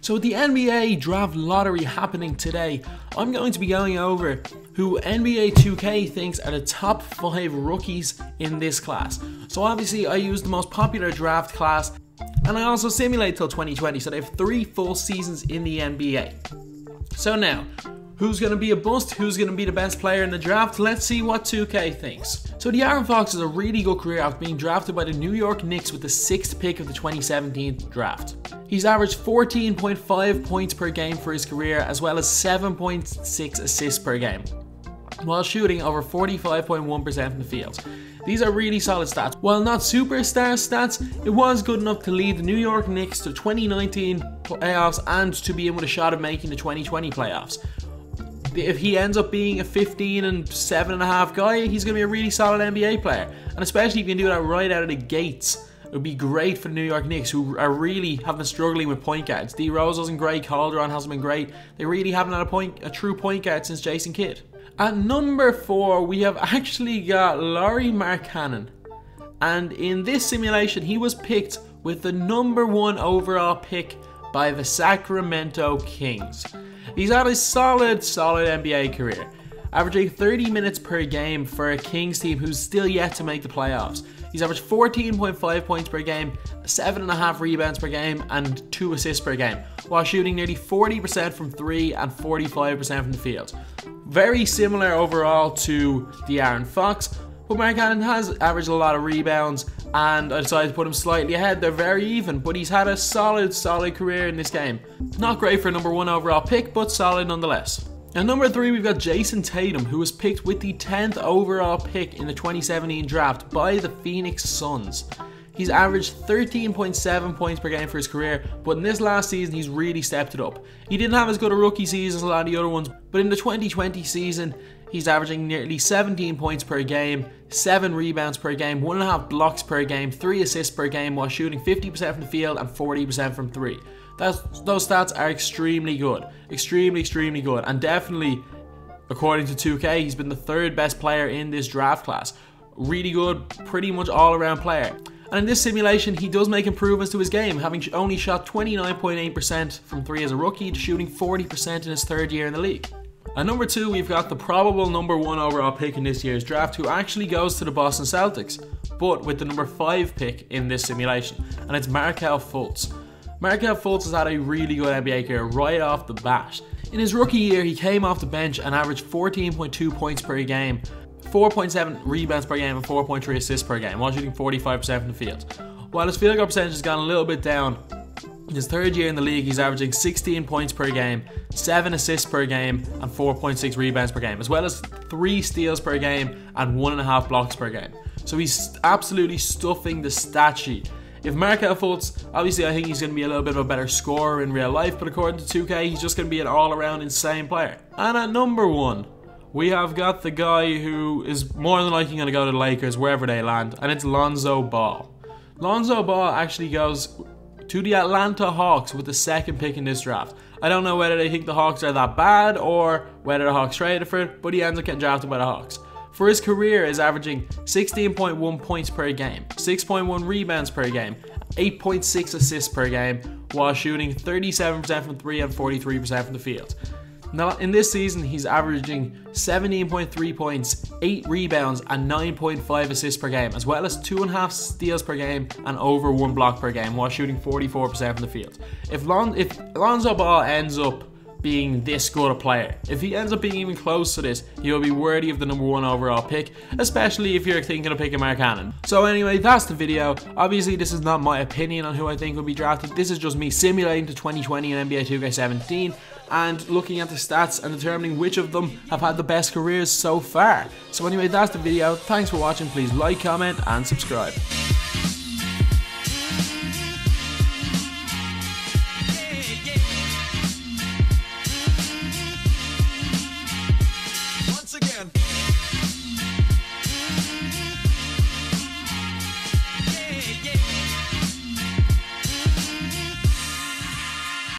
So with the NBA draft lottery happening today, I'm going to be going over who NBA 2K thinks are the top 5 rookies in this class. So obviously I used the most popular draft class, and I also simulate till 2020, so they have 3 full seasons in the NBA. So now, who's going to be a bust? Who's going to be the best player in the draft? Let's see what 2K thinks. So De'Aaron Fox has a really good career after being drafted by the New York Knicks with the 6th pick of the 2017 draft. He's averaged 14.5 points per game for his career, as well as 7.6 assists per game, while shooting over 45.1% from the field. These are really solid stats. While not superstar stats, it was good enough to lead the New York Knicks to 2019 playoffs and to be in with a shot of making the 2020 playoffs. If he ends up being a 15 and 7.5 guy, he's going to be a really solid NBA player. And especially if you can do that right out of the gates, it would be great for the New York Knicks, who are really have been struggling with point guards. D Rose wasn't great, Calderon hasn't been great. They really haven't had a true point guard since Jason Kidd. At number 4, we have actually got Lauri Markkanen. And in this simulation, he was picked with the number 1 overall pick by the Sacramento Kings. He's had a solid NBA career, averaging 30 minutes per game for a Kings team who's still yet to make the playoffs. He's averaged 14.5 points per game, 7.5 rebounds per game, and 2 assists per game, while shooting nearly 40% from 3 and 45% from the field. Very similar overall to De'Aaron Fox, but Markkanen has averaged a lot of rebounds, and I decided to put him slightly ahead. They're very even, but he's had a solid career in this game. Not great for a number 1 overall pick, but solid nonetheless. At number 3, we've got Jayson Tatum, who was picked with the 10th overall pick in the 2017 draft by the Phoenix Suns. He's averaged 13.7 points per game for his career, but in this last season he's really stepped it up. He didn't have as good a rookie season as a lot of the other ones, but in the 2020 season he's averaging nearly 17 points per game, 7 rebounds per game, 1.5 blocks per game, 3 assists per game, while shooting 50% from the field and 40% from 3. Those stats are extremely good. Extremely good. And definitely, according to 2K, he's been the 3rd best player in this draft class. Really good, pretty much all-around player. And in this simulation, he does make improvements to his game, having only shot 29.8% from 3 as a rookie to shooting 40% in his 3rd year in the league. At number 2, we've got the probable number 1 overall pick in this year's draft, who actually goes to the Boston Celtics, but with the number 5 pick in this simulation, and it's Markelle Fultz. Markelle Fultz has had a really good NBA career right off the bat. In his rookie year, he came off the bench and averaged 14.2 points per game, 4.7 rebounds per game, and 4.3 assists per game, while shooting 45% from the field. While his field goal percentage has gone a little bit down, in his 3rd year in the league, he's averaging 16 points per game, 7 assists per game, and 4.6 rebounds per game, as well as 3 steals per game and 1.5 blocks per game. So he's absolutely stuffing the stat sheet. If Markelle Fultz, obviously I think he's going to be a little bit of a better scorer in real life, but according to 2K, he's just going to be an all-around insane player. And at number 1, we have got the guy who is more than likely going to go to the Lakers wherever they land, and it's Alonzo Ball. Alonzo Ball actually goes to the Atlanta Hawks with the 2nd pick in this draft. I don't know whether they think the Hawks are that bad or whether the Hawks traded for it, but he ends up getting drafted by the Hawks. For his career, is averaging 16.1 points per game, 6.1 rebounds per game, 8.6 assists per game, while shooting 37% from 3 and 43% from the field. Now, in this season, he's averaging 17.3 points, 8 rebounds, and 9.5 assists per game, as well as 2.5 steals per game and over 1 block per game, while shooting 44% from the field. If Alonzo Ball ends up being this good a player, if he ends up being even close to this, he'll be worthy of the number 1 overall pick, especially if you're thinking of picking Markkanen. So anyway, that's the video. Obviously, this is not my opinion on who I think will be drafted. This is just me simulating to 2020 in NBA 2K17 and looking at the stats and determining which of them have had the best careers so far. So anyway, that's the video. Thanks for watching. Please like, comment, and subscribe.